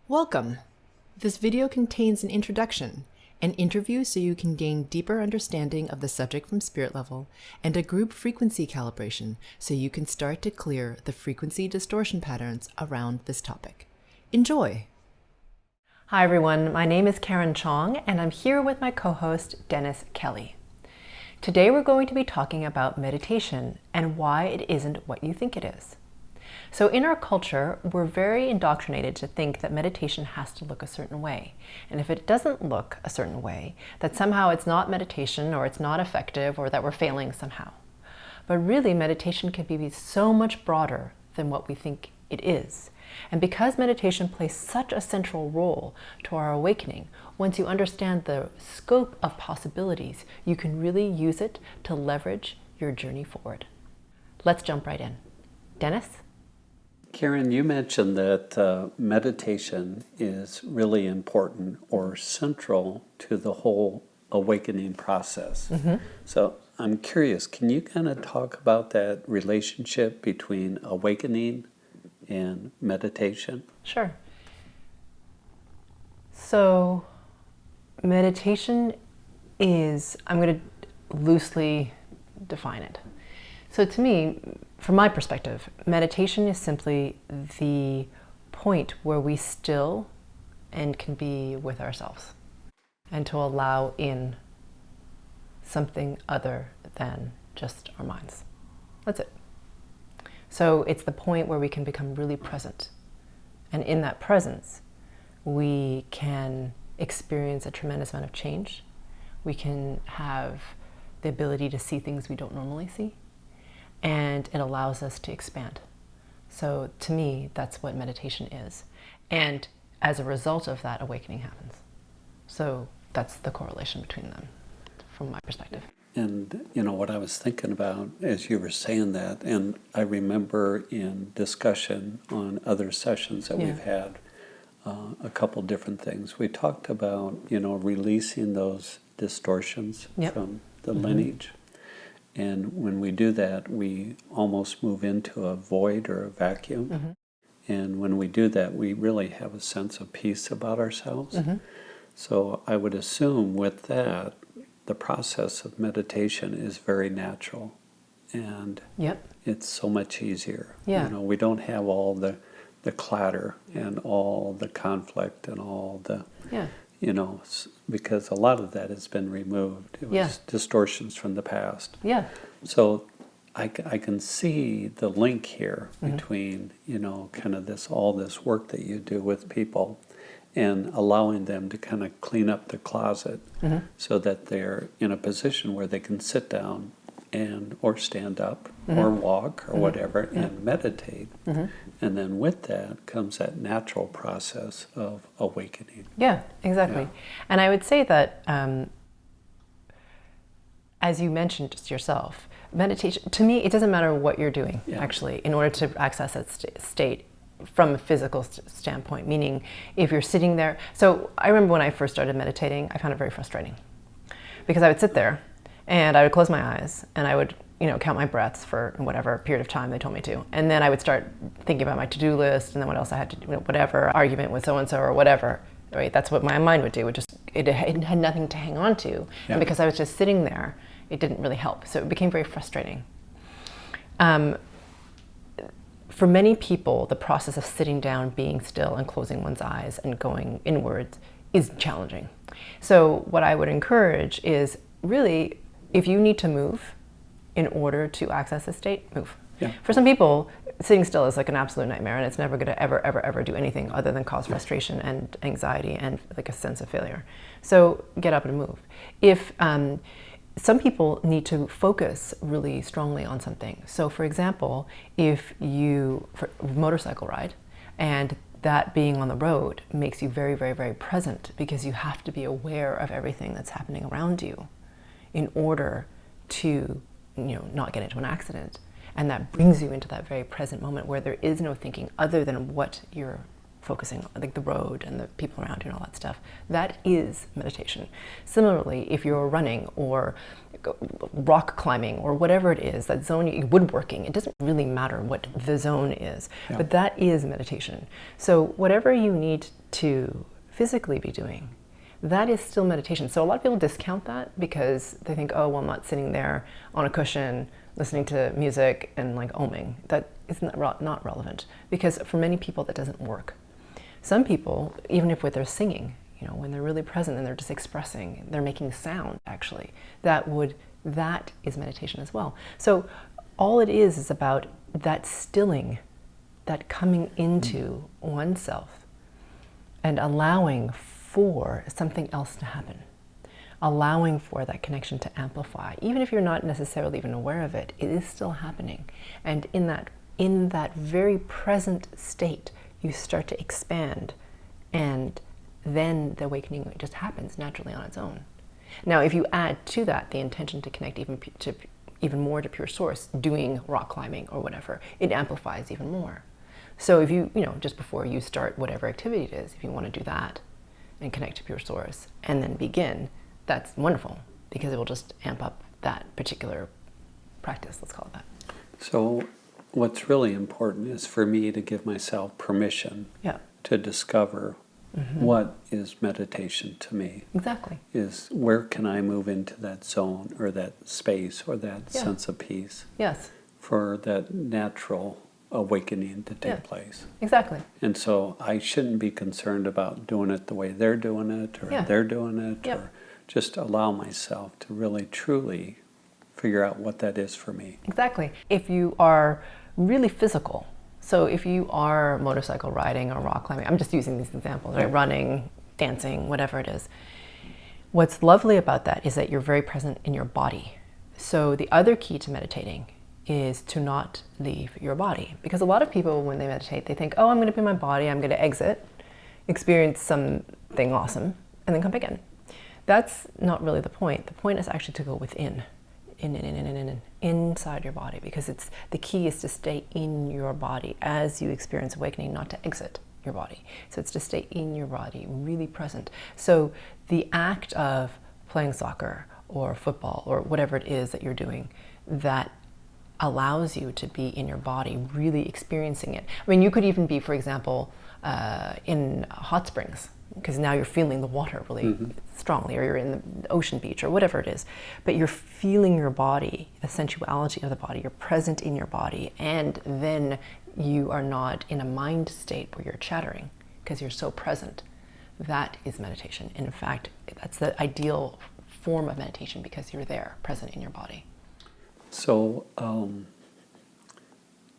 Welcome! This video contains an introduction, an interview so you can gain deeper understanding of the subject from spirit level, and a group frequency calibration so you can start to clear the frequency distortion patterns around this topic. Enjoy! Hi everyone, my name is Karen Cheong and I'm here with my co-host Dennis Kelly. Today we're going to be talking about meditation and why it isn't what you think it is. So in our culture, we're very indoctrinated to think that meditation has to look a certain way. And if it doesn't look a certain way, that somehow it's not meditation or it's not effective or that we're failing somehow. But really, meditation can be so much broader than what we think it is. And because meditation plays such a central role to our awakening, once you understand the scope of possibilities, you can really use it to leverage your journey forward. Let's jump right in. Dennis? Karen, you mentioned that meditation is really important or central to the whole awakening process. So I'm curious, can you kind of talk about that relationship between awakening and meditation? Sure. So meditation is, I'm going to loosely define it. So to me, from my perspective, meditation is simply the point where we still and can be with ourselves and to allow in something other than just our minds. That's it. So it's the point where we can become really present. And in that presence, we can experience a tremendous amount of change. We can have the ability to see things we don't normally see. And it allows us to expand. So to me, that's what meditation is. And as a result of that, awakening happens. So that's the correlation between them, from my perspective. And you know what I was thinking about as you were saying that, and I remember in discussion on other sessions that we've had, a couple different things. We talked about, releasing those distortions from the lineage. And when we do that, we almost move into a void or a vacuum. And when we do that, we really have a sense of peace about ourselves. So I would assume with that, the process of meditation is very natural. And it's so much easier. We don't have all the clatter and all the conflict and all the... because a lot of that has been removed. It was distortions from the past. So I can see the link here between, kind of all this work that you do with people and allowing them to kind of clean up the closet so that they're in a position where they can sit down or stand up or walk or whatever and meditate. And then with that comes that natural process of awakening. Yeah, exactly. And I would say that, as you mentioned just yourself, meditation, to me, it doesn't matter what you're doing, actually, in order to access that state from a physical standpoint, meaning if you're sitting there. So I remember when I first started meditating, I found it very frustrating because I would sit there and I would close my eyes and I would count my breaths for whatever period of time they told me to. And then I would start thinking about my to-do list and then what else I had to do, whatever argument with so-and-so or whatever, right? That's what my mind would do. It had nothing to hang on to. And because I was just sitting there, it didn't really help. So it became very frustrating. For many people, the process of sitting down, being still and closing one's eyes and going inwards is challenging. So what I would encourage is really, if you need to move, in order to access a state, move. For some people, sitting still is like an absolute nightmare and it's never going to ever do anything other than cause frustration and anxiety and like a sense of failure. So get up and move. If some people need to focus really strongly on something. So for example, if you motorcycle ride and that being on the road makes you very, very, very present because you have to be aware of everything that's happening around you in order to not get into an accident. And that brings you into that very present moment where there is no thinking other than what you're focusing on like the road and the people around you and all that stuff. That is meditation. Similarly, if you're running or rock climbing or whatever it is, that zone, woodworking, it doesn't really matter what the zone is, but that is meditation. So whatever you need to physically be doing, that is still meditation. So a lot of people discount that because they think, oh, well, I'm not sitting there on a cushion listening to music and like oming. That is not relevant, because for many people that doesn't work. Some people, even if they're singing, you know, when they're really present and they're just expressing, they're making sound actually, that is meditation as well. So all it is about that stilling, that coming into oneself and allowing for something else to happen, allowing for that connection to amplify. Even if you're not necessarily even aware of it, it is still happening. And in that very present state, you start to expand, and then the awakening just happens naturally on its own. Now, if you add to that the intention to connect even more to pure source, doing rock climbing or whatever, it amplifies even more. So if you know, just before you start whatever activity it is, if you want to do that and connect to pure source and then begin, that's wonderful, because it will just amp up that particular practice, let's call it that. So what's really important is for me to give myself permission to discover what is meditation to me. Exactly. Is where can I move into that zone or that space or that sense of peace? Yes. For that natural awakening to take place. Exactly. And so I shouldn't be concerned about doing it the way they're doing it or they're doing it, or just allow myself to really truly figure out what that is for me. Exactly. If you are really physical, so if you are motorcycle riding or rock climbing, I'm just using these examples, right? Running, dancing, whatever it is. What's lovely about that is that you're very present in your body. So the other key to meditating is to not leave your body. Because a lot of people, when they meditate, they think, oh, I'm going to be in my body, I'm going to exit, experience something awesome, and then come back in. That's not really the point. The point is actually to go within, inside your body, because the key is to stay in your body as you experience awakening, not to exit your body. So it's to stay in your body, really present. So the act of playing soccer or football or whatever it is that you're doing, that allows you to be in your body, really experiencing it. I mean, you could even be, for example, in hot springs, because now you're feeling the water really strongly, or you're in the ocean beach or whatever it is, but you're feeling your body, the sensuality of the body, you're present in your body, and then you are not in a mind state where you're chattering, because you're so present. That is meditation. And in fact, that's the ideal form of meditation, because you're there, present in your body. So,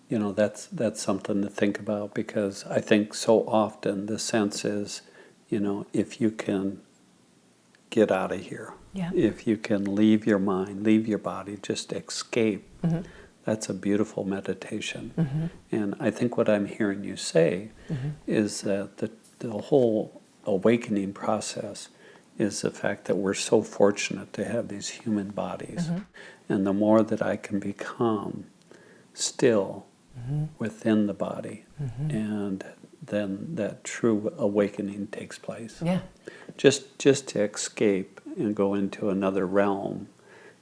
you know, that's something to think about, because I think so often the sense is, you know, if you can get out of here, if you can leave your mind, leave your body, just escape, that's a beautiful meditation. And I think what I'm hearing you say is that the whole awakening process is the fact that we're so fortunate to have these human bodies. And the more that I can become still within the body, and then that true awakening takes place. Just to escape and go into another realm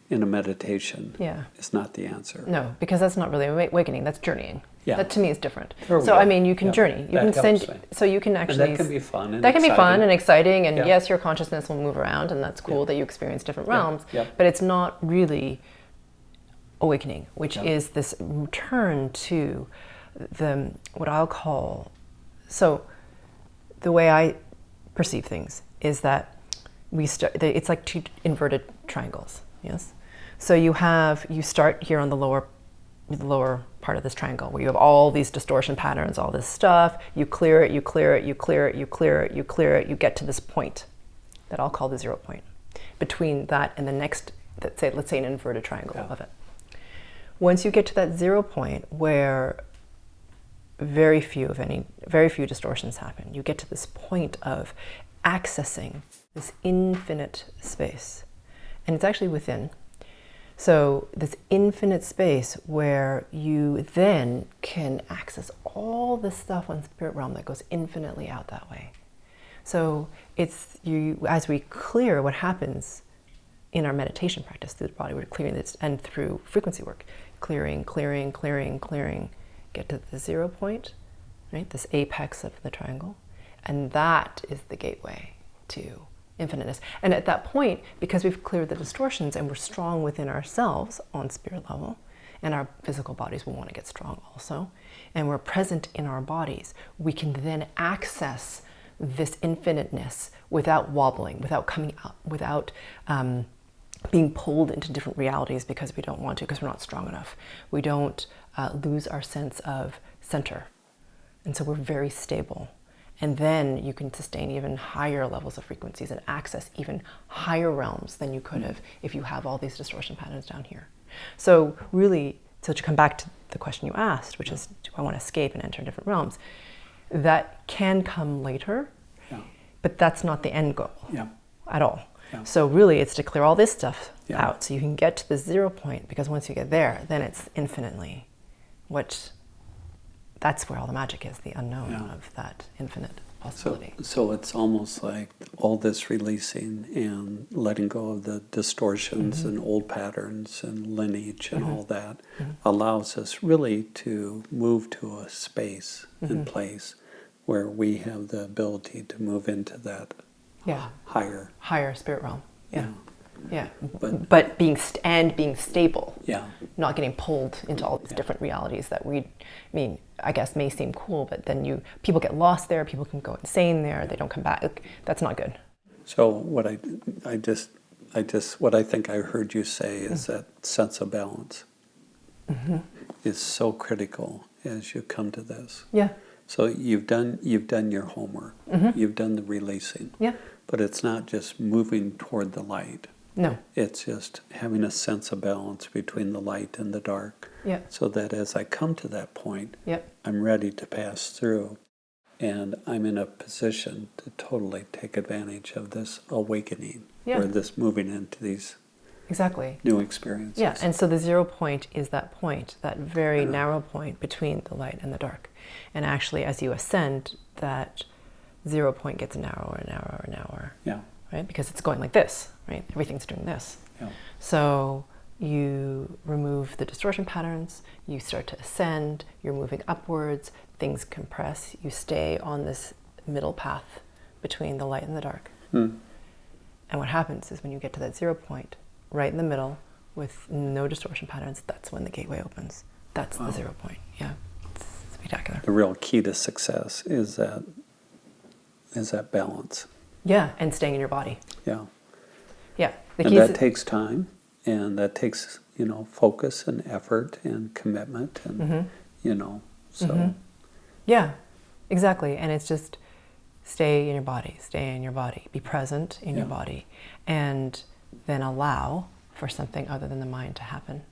in a meditation is not the answer. No, because that's not really awakening, that's journeying. That to me is different. So I mean, you can journey. You can so you can actually. And that can be fun. And that can exciting. Be fun and exciting, and yes, your consciousness will move around, and that's cool that you experience different realms. But it's not really awakening, which is this return to what I'll call. So, the way I perceive things is that it's like two inverted triangles. Yes. So you start here on the lower part of this triangle, where you have all these distortion patterns, all this stuff. You clear it, you clear it, you clear it, you clear it, you clear it. You get to this point that I'll call the 0 point. Between that and the next, let's say an inverted triangle of it. Once you get to that 0 point where very few distortions happen, you get to this point of accessing this infinite space, and it's actually within. So this infinite space where you then can access all this stuff on spirit realm that goes infinitely out that way. So it's you, as we clear, what happens in our meditation practice through the body, we're clearing this, and through frequency work, clearing, clearing, clearing, clearing, get to the 0 point, right? This apex of the triangle. And that is the gateway to infiniteness. And at that point, because we've cleared the distortions and we're strong within ourselves on spirit level, and our physical bodies will want to get strong also, and we're present in our bodies, we can then access this infiniteness without wobbling, without coming out, without being pulled into different realities because we don't want to, because we're not strong enough. We don't lose our sense of center. And so we're very stable. And then you can sustain even higher levels of frequencies and access even higher realms than you could have if you have all these distortion patterns down here. So really, so to come back to the question you asked, which is, do I want to escape and enter different realms? That can come later, but that's not the end goal at all. So really, it's to clear all this stuff out so you can get to the 0 point, because once you get there, then it's infinitely that's where all the magic is, the unknown of that infinite possibility. So it's almost like all this releasing and letting go of the distortions and old patterns and lineage and all that allows us really to move to a space and place where we have the ability to move into that higher spirit realm. But being stable, not getting pulled into all these different realities that I guess may seem cool, but then people get lost there, people can go insane there, they don't come back. That's not good. So what I think I heard you say is that sense of balance is so critical as you come to this. So you've done your homework, you've done the releasing, but it's not just moving toward the light. No. It's just having a sense of balance between the light and the dark. So that as I come to that point, I'm ready to pass through, and I'm in a position to totally take advantage of this awakening, or this moving into these new experiences. And so the 0 point is that point, that very narrow point between the light and the dark. And actually, as you ascend, that 0 point gets narrower and narrower and narrower. Right? Because it's going like this, right? Everything's doing this. So you remove the distortion patterns, you start to ascend, you're moving upwards, things compress, you stay on this middle path between the light and the dark. And what happens is when you get to that 0 point, right in the middle, with no distortion patterns, that's when the gateway opens. That's the 0 point. It's spectacular. The real key to success is that balance. And staying in your body. And that takes time, and that takes, focus and effort and commitment, and, so. Exactly. And it's just stay in your body, be present in your body, and then allow for something other than the mind to happen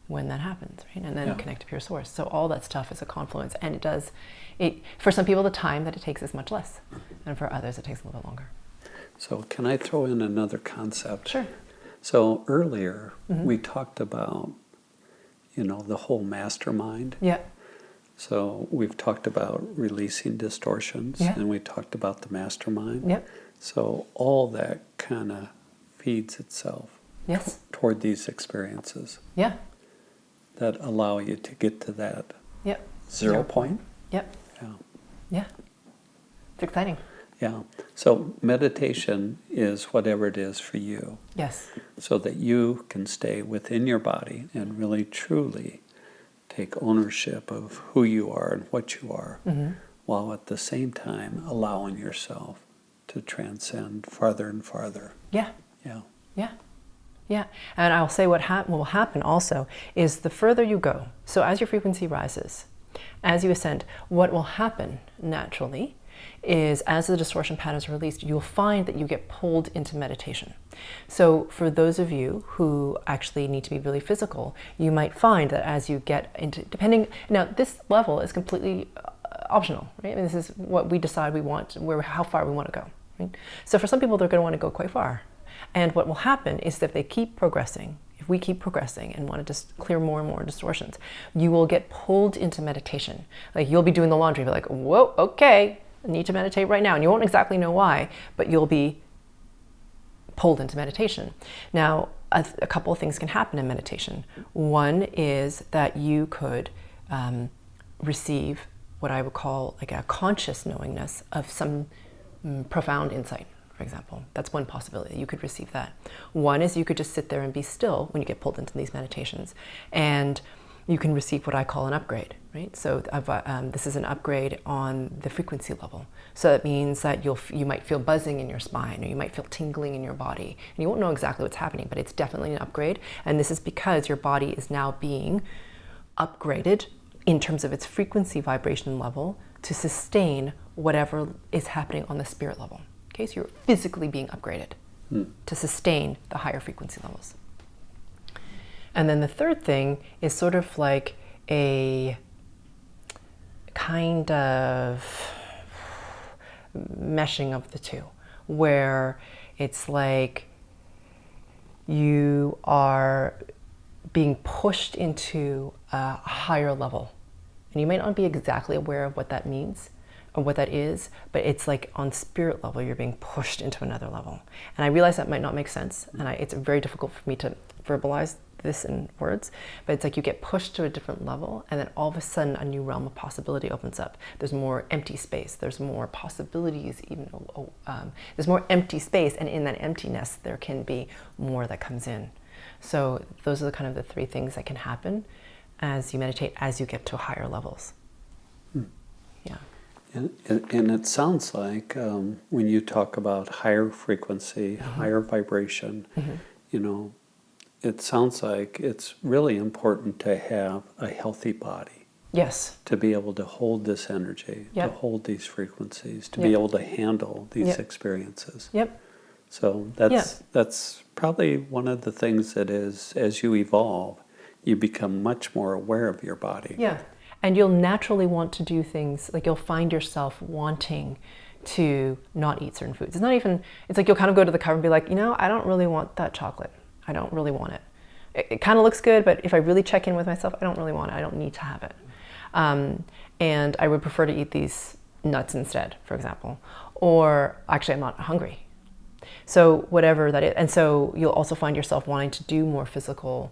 when that happens, right? And then connect to pure source. So all that stuff is a confluence, and for some people the time that it takes is much less, and for others it takes a little bit longer. So can I throw in another concept? Sure. So earlier we talked about, the whole mastermind. So we've talked about releasing distortions, and we talked about the mastermind. So all that kind of feeds itself toward these experiences that allow you to get to that 0 point. It's exciting. So meditation is whatever it is for you. So that you can stay within your body and really truly take ownership of who you are and what you are, while at the same time allowing yourself to transcend farther and farther. And I'll say what will happen also is the further you go, so as your frequency rises, as you ascend, what will happen naturally is as the distortion patterns are released, you'll find that you get pulled into meditation. So for those of you who actually need to be really physical, you might find that as you get into, now this level is completely optional, right? I mean, this is what we decide we want, how far we want to go, right? So for some people, they're going to want to go quite far. And what will happen is that if they keep progressing, if we keep progressing and want to just clear more and more distortions, you will get pulled into meditation. Like you'll be doing the laundry, be like, whoa, okay, I need to meditate right now. And you won't exactly know why, but you'll be pulled into meditation. Now, a couple of things can happen in meditation. One is that you could receive what I would call like a conscious knowingness of some profound insight, for example. That's one possibility. You could receive that. One is you could just sit there and be still when you get pulled into these meditations, and you can receive what I call an upgrade, right? So this is an upgrade on the frequency level. So that means that you might feel buzzing in your spine, or you might feel tingling in your body, and you won't know exactly what's happening, but it's definitely an upgrade. And this is because your body is now being upgraded in terms of its frequency vibration level to sustain whatever is happening on the spirit level. Okay, so you're physically being upgraded to sustain the higher frequency levels. And then the third thing is sort of like a kind of meshing of the two, where it's like you are being pushed into a higher level. And you might not be exactly aware of what that means or what that is, but it's like on spirit level, you're being pushed into another level. And I realize that might not make sense, and it's very difficult for me to verbalize this in words, but it's like you get pushed to a different level, and then all of a sudden a new realm of possibility opens up. There's more empty space, there's more possibilities, even there's more empty space, and in that emptiness there can be more that comes in. So those are the kind of the three things that can happen as you meditate, as you get to higher levels. Yeah. And it sounds like when you talk about higher frequency, higher vibration, you know, it sounds like it's really important to have a healthy body. Yes. To be able to hold this energy, Yep. to hold these frequencies, to Yep. be able to handle these Yep. experiences. Yep. So that's probably one of the things that is, as you evolve, you become much more aware of your body. Yeah. And you'll naturally want to do things, like you'll find yourself wanting to not eat certain foods. It's like you'll kind of go to the cupboard and be like, you know, I don't really want that chocolate. I don't really want it. It kind of looks good, but if I really check in with myself, I don't really want it. I don't need to have it. And I would prefer to eat these nuts instead, for example. Or actually, I'm not hungry. So whatever that is. And so you'll also find yourself wanting to do more physical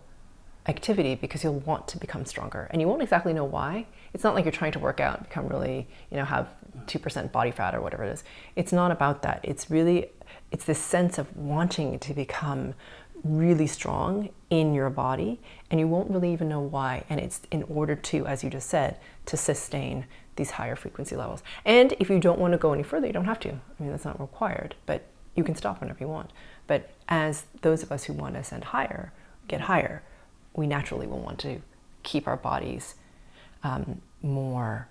activity because you'll want to become stronger. And you won't exactly know why. It's not like you're trying to work out and become really, have 2% body fat or whatever it is. It's not about that. It's this sense of wanting to become really strong in your body, and you won't really even know why. And it's in order to, as you just said, to sustain these higher frequency levels. And if you don't want to go any further, you don't have to. I mean, that's not required, but you can stop whenever you want. But as those of us who want to ascend higher, get higher, we naturally will want to keep our bodies more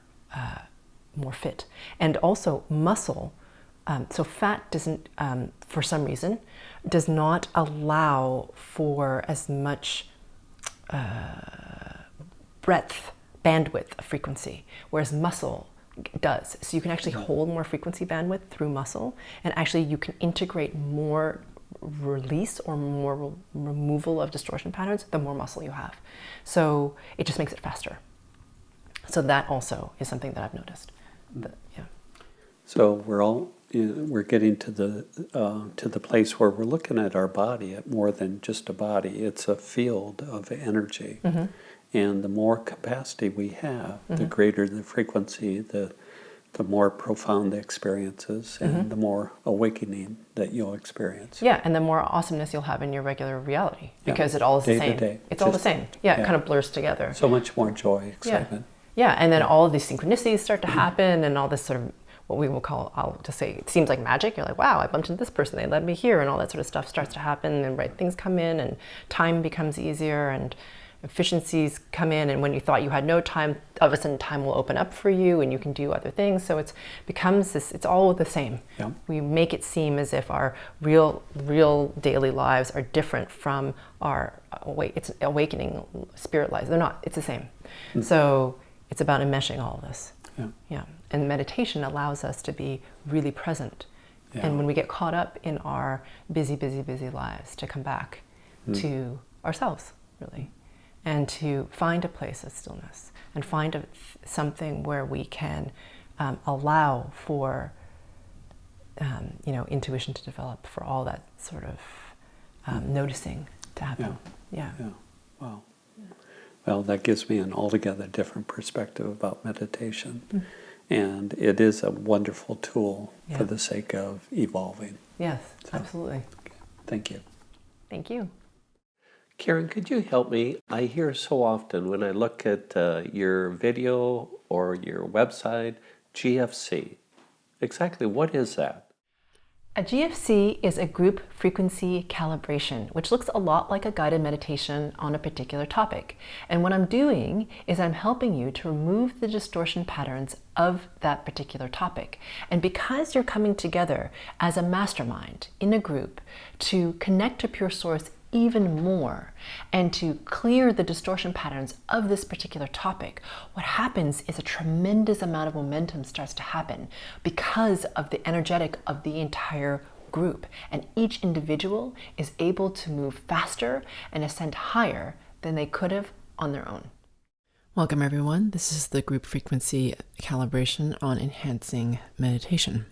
fit. And also muscle, so fat doesn't, for some reason, does not allow for as much bandwidth of frequency, whereas muscle does. So you can actually hold more frequency bandwidth through muscle, and actually you can integrate more release or more removal of distortion patterns the more muscle you have. So it just makes it faster. So that also is something that I've noticed. So we're getting to the place where we're looking at our body at more than just a body. It's a field of energy. And the more capacity we have, the greater the frequency, the more profound the experiences, and the more awakening that you'll experience. Yeah, and the more awesomeness you'll have in your regular reality, because it all is the same. Day to day. It's all the same. Yeah, it kind of blurs together. So much more joy, excitement. Yeah, and then all of these synchronicities start to happen, and all this sort of what we will call, I'll just say, it seems like magic. You're like, wow, I bumped into this person, they led me here, and all that sort of stuff starts to happen, and right things come in, and time becomes easier, and efficiencies come in, and when you thought you had no time, all of a sudden time will open up for you, and you can do other things. So it becomes this, it's all the same. Yeah. We make it seem as if our real daily lives are different from our awakening spirit lives. They're not, it's the same. So it's about enmeshing all of this. Yeah. And meditation allows us to be really present. And when we get caught up in our busy lives, to come back to ourselves, really, and to find a place of stillness and find something where we can allow for intuition to develop, for all that sort of noticing to happen. Yeah. Wow. Well, that gives me an altogether different perspective about meditation. And it is a wonderful tool for the sake of evolving. Yes, absolutely. Okay. Thank you. Thank you. Karen, could you help me? I hear so often when I look at your video or your website, GFC. Exactly what is that? A GFC is a group frequency calibration, which looks a lot like a guided meditation on a particular topic. And what I'm doing is I'm helping you to remove the distortion patterns of that particular topic. And because you're coming together as a mastermind in a group to connect to pure source even more and to clear the distortion patterns of this particular topic, what happens is a tremendous amount of momentum starts to happen because of the energetic of the entire group, and each individual is able to move faster and ascend higher than they could have on their own. Welcome everyone. This is the group frequency calibration on enhancing meditation.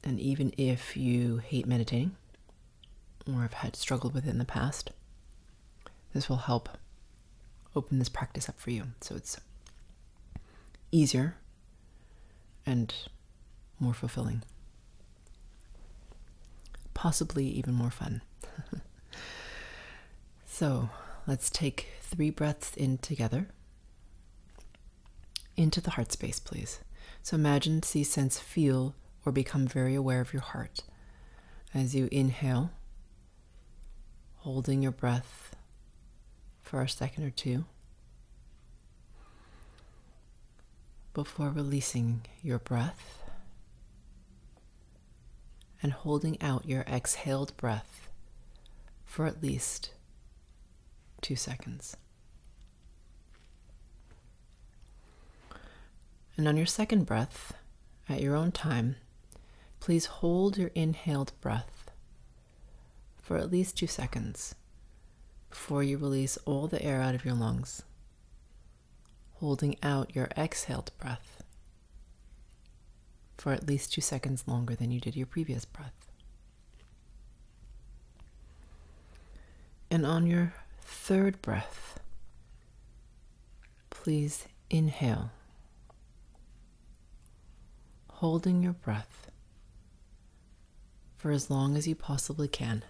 And even if you hate meditating or have had struggled with it in the past, this will help open this practice up for you. So it's easier and more fulfilling. Possibly even more fun. So let's take 3 breaths in together. Into the heart space, please. So imagine, see, sense, feel, or become very aware of your heart as you inhale, holding your breath for a second or two before releasing your breath and holding out your exhaled breath for at least 2 seconds. And on your second breath, at your own time, please hold your inhaled breath for at least 2 seconds before you release all the air out of your lungs, holding out your exhaled breath for at least 2 seconds longer than you did your previous breath. And on your third breath, please inhale, holding your breath for as long as you possibly can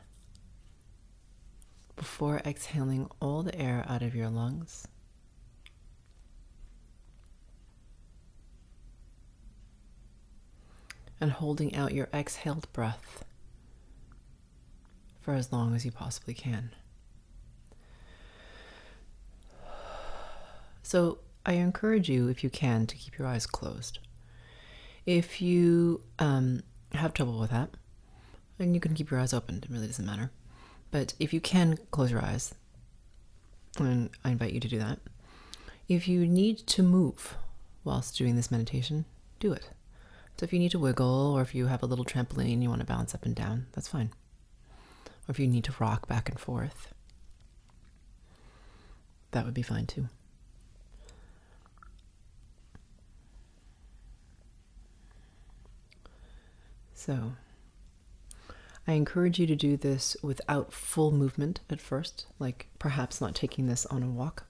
before exhaling all the air out of your lungs. And holding out your exhaled breath for as long as you possibly can. So I encourage you, if you can, to keep your eyes closed. If you have trouble with that, then you can keep your eyes open. It really doesn't matter. But if you can close your eyes, and I invite you to do that. If you need to move whilst doing this meditation, do it. So if you need to wiggle, or if you have a little trampoline you want to bounce up and down, that's fine. Or if you need to rock back and forth, that would be fine too. So I encourage you to do this without full movement at first, like perhaps not taking this on a walk.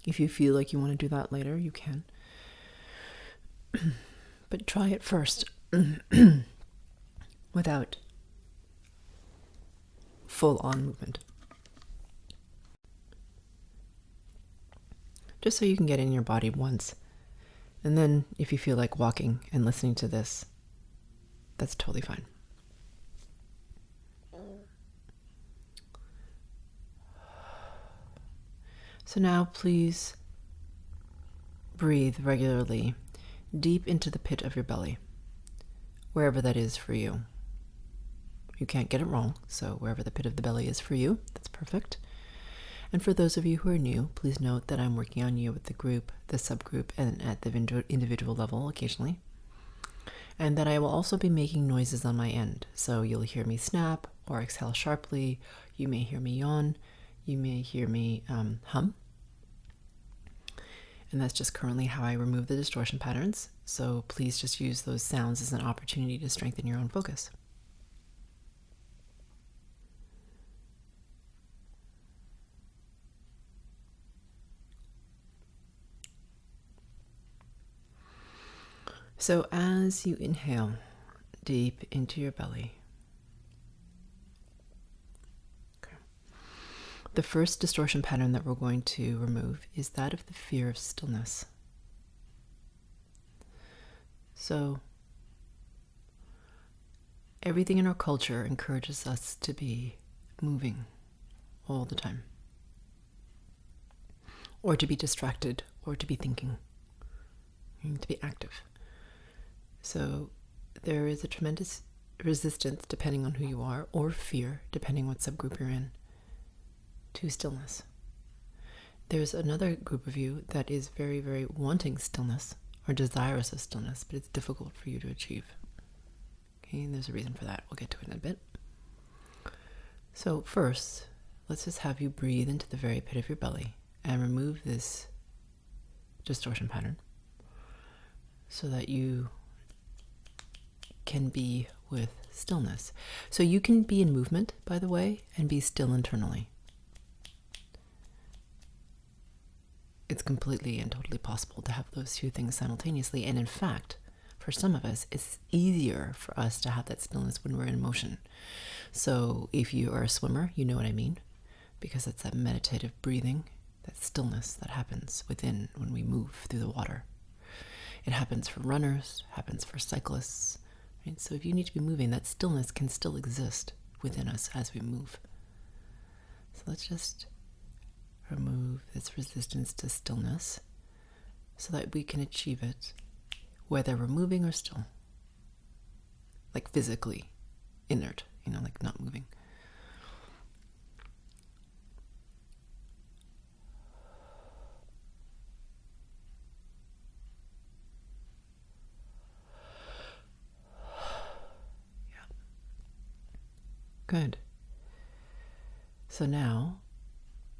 If you feel like you want to do that later, you can. But try it first without full-on movement. Just so you can get in your body once. And then if you feel like walking and listening to this, that's totally fine. So now please breathe regularly deep into the pit of your belly, wherever that is for you. You can't get it wrong, so wherever the pit of the belly is for you, that's perfect. And for those of you who are new, please note that I'm working on you with the group, the subgroup, and at the individual level occasionally. And then I will also be making noises on my end. So you'll hear me snap or exhale sharply. You may hear me yawn. You may hear me hum. And that's just currently how I remove the distortion patterns. So please just use those sounds as an opportunity to strengthen your own focus. So as you inhale deep into your belly, the first distortion pattern that we're going to remove is that of the fear of stillness. So everything in our culture encourages us to be moving all the time, or to be distracted, or to be thinking, to be active. So there is a tremendous resistance, depending on who you are, or fear, depending what subgroup you're in, to stillness. There's another group of you that is very, very wanting stillness or desirous of stillness, but it's difficult for you to achieve. Okay, and there's a reason for that. We'll get to it in a bit. So first, let's just have you breathe into the very pit of your belly and remove this distortion pattern so that you can be with stillness. So you can be in movement, by the way, and be still internally. It's completely and totally possible to have those two things simultaneously. And in fact, for some of us, it's easier for us to have that stillness when we're in motion. So if you are a swimmer, you know what I mean, because it's that meditative breathing, that stillness that happens within when we move through the water. It happens for runners, happens for cyclists. Right? So if you need to be moving, that stillness can still exist within us as we move. So let's just remove this resistance to stillness so that we can achieve it whether we're moving or still. Like physically inert, like not moving. Good. So now,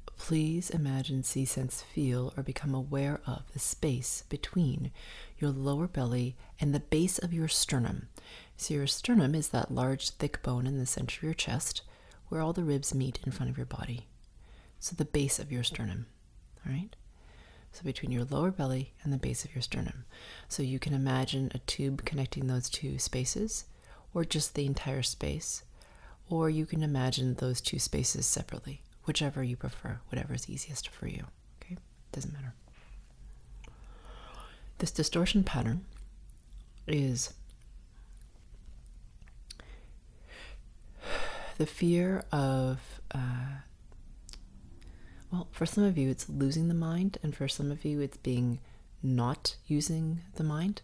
please imagine, see, sense, feel, or become aware of the space between your lower belly and the base of your sternum. So your sternum is that large, thick bone in the center of your chest where all the ribs meet in front of your body. So the base of your sternum, all right? So between your lower belly and the base of your sternum. So you can imagine a tube connecting those two spaces, or just the entire space. Or you can imagine those two spaces separately, whichever you prefer, whatever is easiest for you. Okay? Doesn't matter. This distortion pattern is the fear of, for some of you it's losing the mind, and for some of you it's being not using the mind.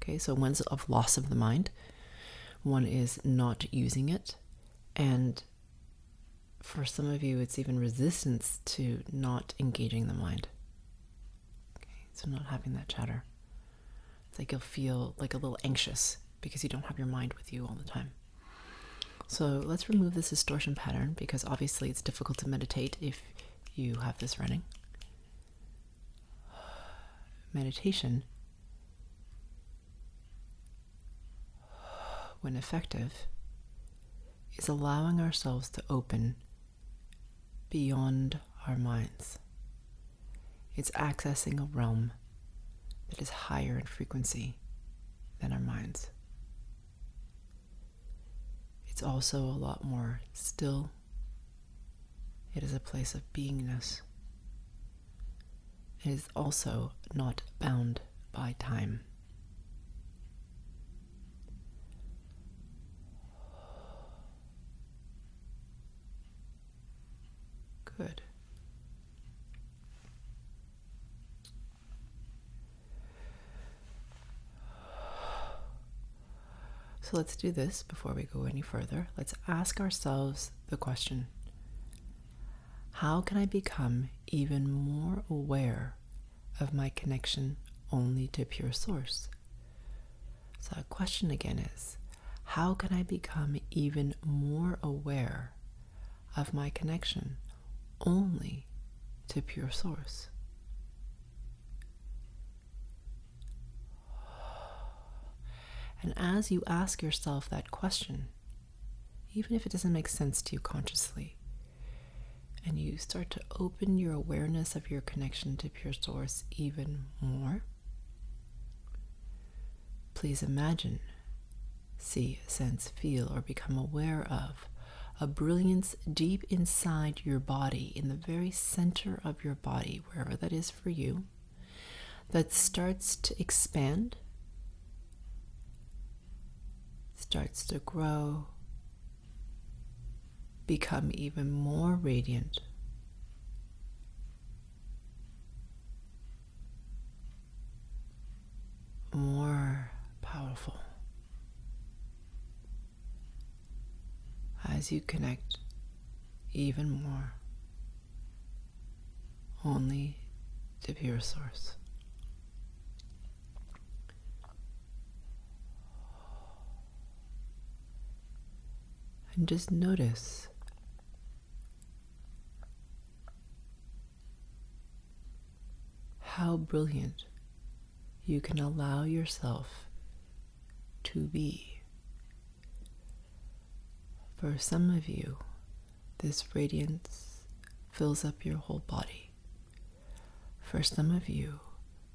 Okay, so one's of loss of the mind, one is not using it. And for some of you, it's even resistance to not engaging the mind. Okay, so not having that chatter. It's like you'll feel like a little anxious because you don't have your mind with you all the time. So let's remove this distortion pattern, because obviously it's difficult to meditate if you have this running. Meditation, when effective, is allowing ourselves to open beyond our minds. It's accessing a realm that is higher in frequency than our minds. It's also a lot more still. It is a place of beingness. It is also not bound by time. Good. So let's do this before we go any further. Let's ask ourselves the question, how can I become even more aware of my connection only to pure source? So our question again is, how can I become even more aware of my connection only to pure source? And as you ask yourself that question, even if it doesn't make sense to you consciously, and you start to open your awareness of your connection to pure source even more, please imagine, see, sense, feel, or become aware of a brilliance deep inside your body, in the very center of your body, wherever that is for you, that starts to expand, starts to grow, become even more radiant, more powerful, as you connect even more only to pure source. And just notice how brilliant you can allow yourself to be. For some of you, this radiance fills up your whole body. For some of you,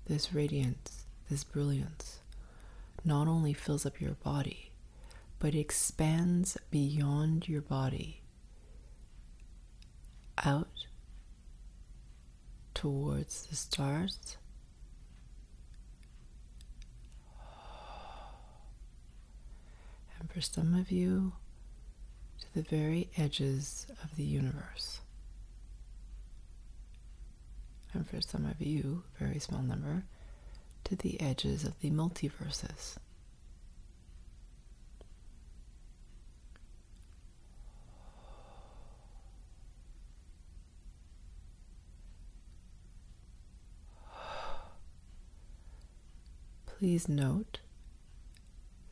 this radiance, this brilliance, not only fills up your body, but expands beyond your body, out towards the stars, and for some of you, to the very edges of the universe. And for some of you, a very small number, to the edges of the multiverses. Please note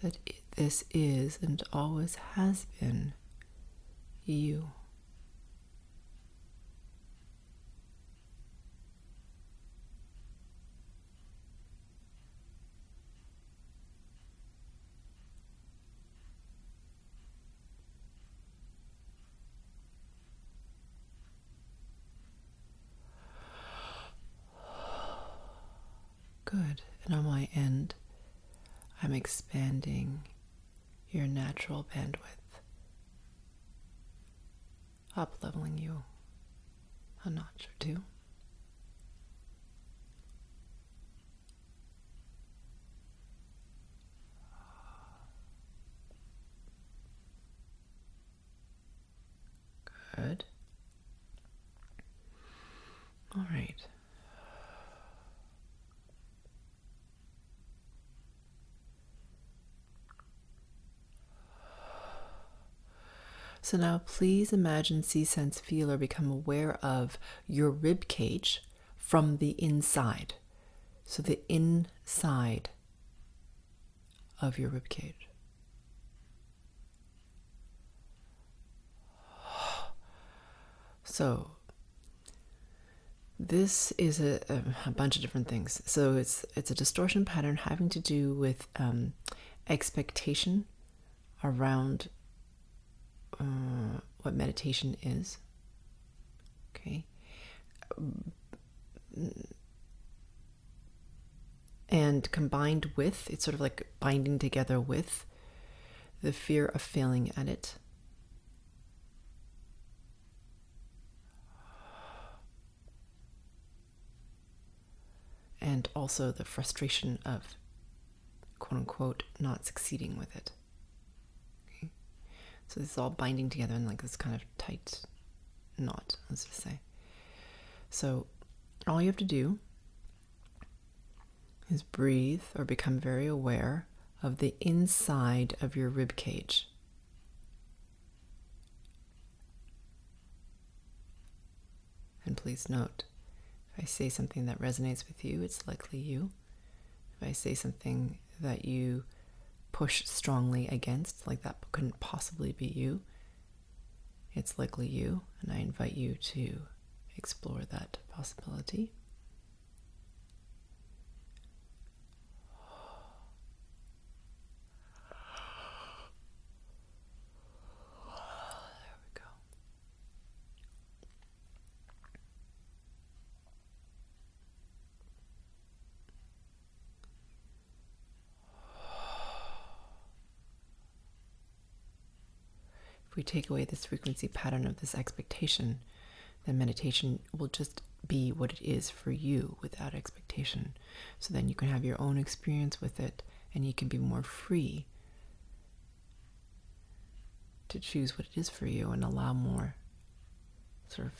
that this is and always has been you. Good. And on my end, I'm expanding your natural bandwidth, up-leveling you a notch or two. Good. All right. So now please imagine, see, sense, feel, or become aware of your rib cage from the inside. So the inside of your rib cage. So this is a bunch of different things. So it's a distortion pattern having to do with expectation around what meditation is. Okay. And combined with, it's sort of like binding together with the fear of failing at it. And also the frustration of, quote unquote, not succeeding with it. Okay? So this is all binding together in like this kind of tight knot, let's just say. So all you have to do is breathe or become very aware of the inside of your rib cage. And please note, if I say something that resonates with you, it's likely you. If I say something that you push strongly against, like that couldn't possibly be you. It's likely you, and I invite you to explore that possibility. There we go. If we take away this frequency pattern of this expectation, then meditation will just be what it is for you without expectation. So then you can have your own experience with it, and you can be more free to choose what it is for you and allow more sort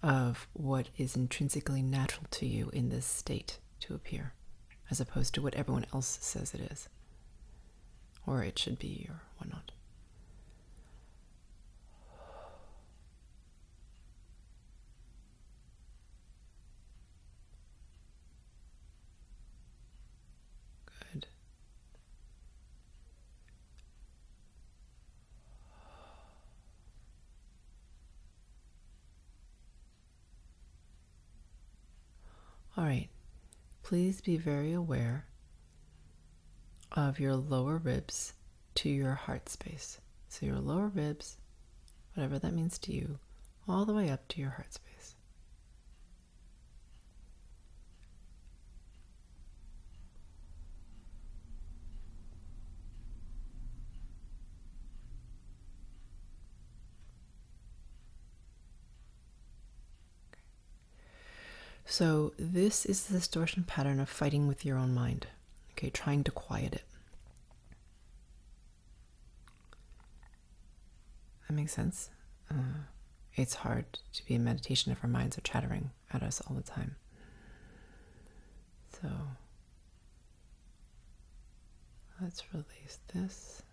of what is intrinsically natural to you in this state to appear, as opposed to what everyone else says it is, or it should be, or whatnot. Good. All right, please be very aware of your lower ribs to your heart space. So your lower ribs, whatever that means to you, all the way up to your heart space. So this is the distortion pattern of fighting with your own mind, okay, trying to quiet it. That makes sense? It's hard to be in meditation if our minds are chattering at us all the time. So let's release this.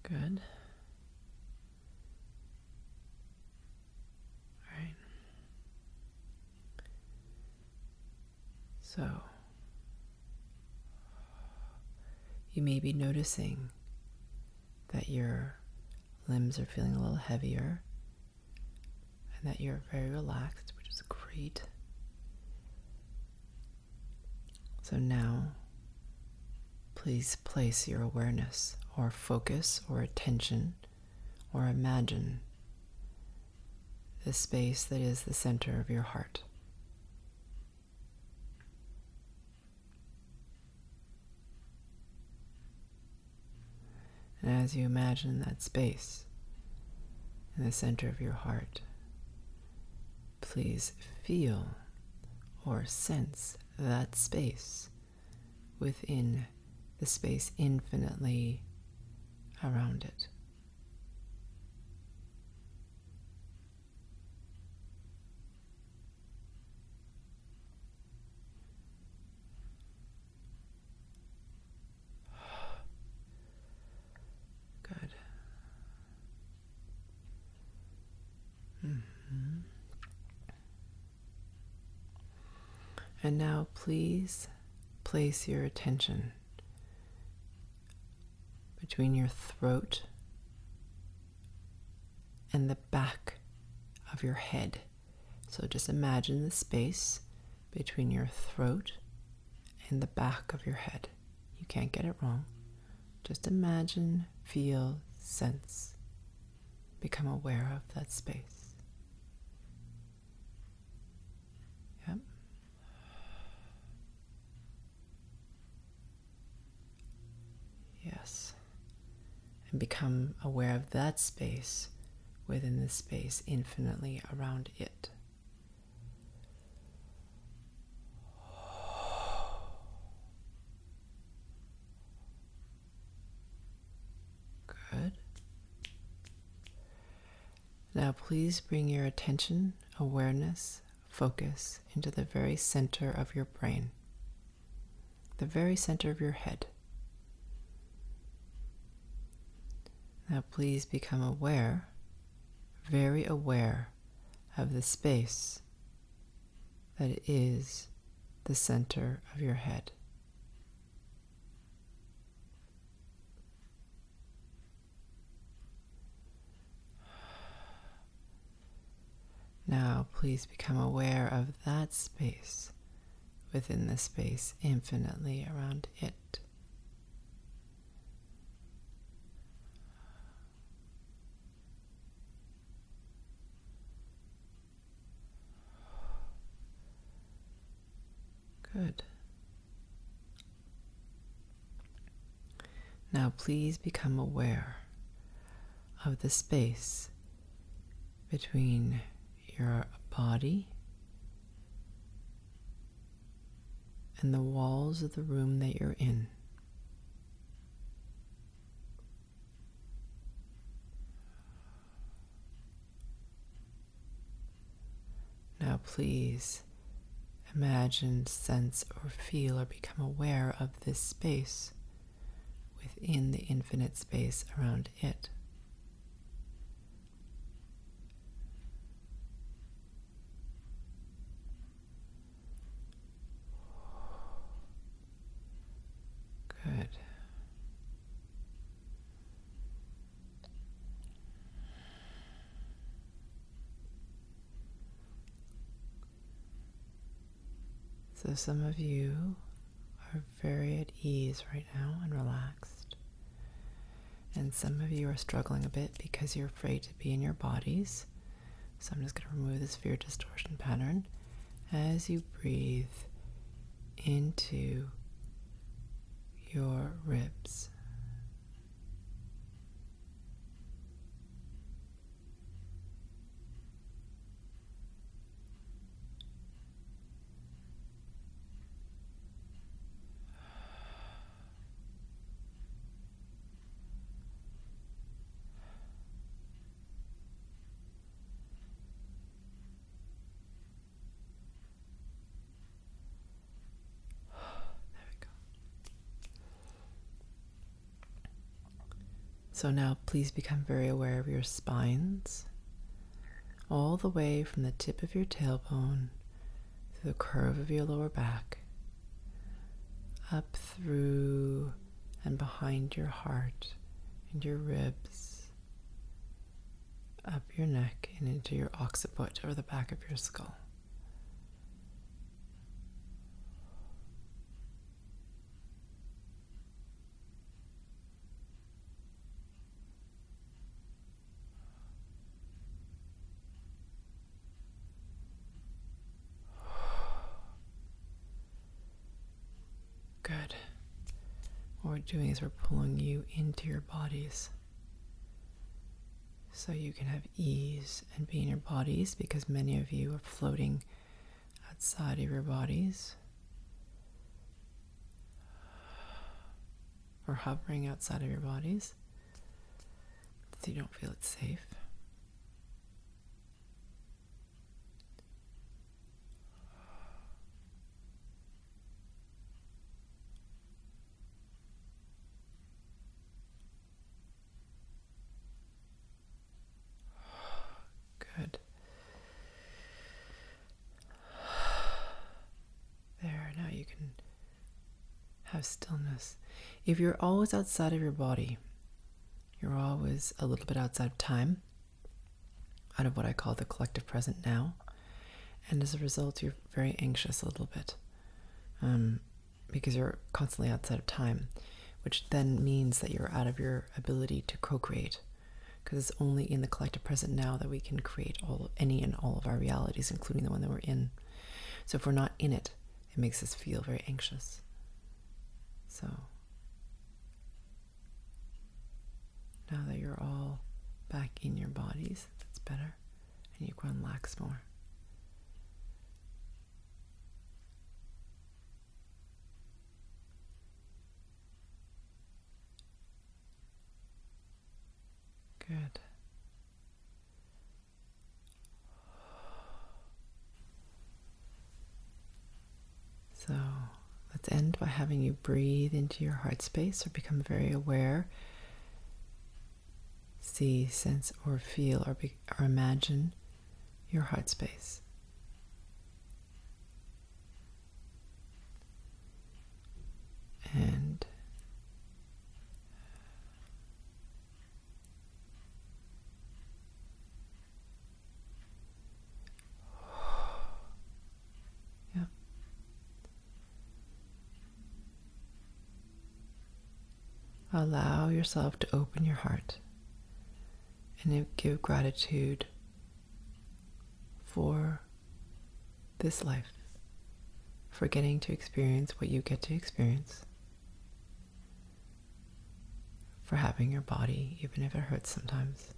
Good. All right. So you may be noticing that your limbs are feeling a little heavier and that you're very relaxed, which is great. So now, please place your awareness or focus or attention or imagine the space that is the center of your heart. And as you imagine that space in the center of your heart, please feel or sense that space within the space infinitely around it. Good. And now please place your attention between your throat and the back of your head. So just imagine the space between your throat and the back of your head. You can't get it wrong. Just imagine, feel, sense. Become aware of that space. Yes. And become aware of that space within the space infinitely around it. Good. Now please bring your attention, awareness, focus into the very center of your brain, the very center of your head. Now please become aware, very aware of the space that is the center of your head. Now please become aware of that space within the space infinitely around it. Good. Now please become aware of the space between your body and the walls of the room that you're in. Now please imagine, sense, or feel or become aware of this space within the infinite space around it. Good. So some of you are very at ease right now and relaxed. And some of you are struggling a bit because you're afraid to be in your bodies. So I'm just going to remove the sphere distortion pattern as you breathe into your ribs. So now please become very aware of your spines, all the way from the tip of your tailbone to the curve of your lower back, up through and behind your heart and your ribs, up your neck and into your occiput or the back of your skull. Good. What we're doing is we're pulling you into your bodies so you can have ease and be in your bodies, because many of you are floating outside of your bodies or hovering outside of your bodies so you don't feel it's safe. Good. There, now you can have stillness. If you're always outside of your body, you're always a little bit outside of time, out of what I call the collective present now. And as a result, you're very anxious a little bit because you're constantly outside of time, which then means that you're out of your ability to co-create, because it's only in the collective present now that we can create any and all of our realities, including the one that we're in. So if we're not in it, it makes us feel very anxious. So Now that you're all back in your bodies, that's better, and you can relax more. Good. So let's end by having you breathe into your heart space or become very aware. See, sense, or feel, or imagine your heart space. And yeah. Allow yourself to open your heart and give gratitude for this life, for getting to experience what you get to experience, for having your body, even if it hurts sometimes.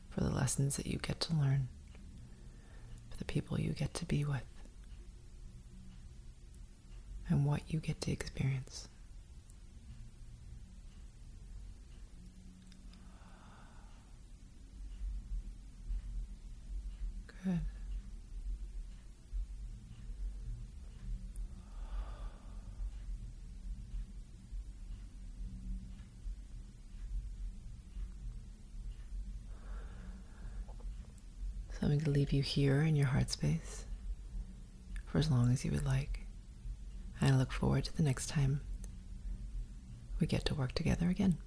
For the lessons that you get to learn, for the people you get to be with, and what you get to experience. Good. So I'm going to leave you here in your heart space for as long as you would like. And I look forward to the next time we get to work together again.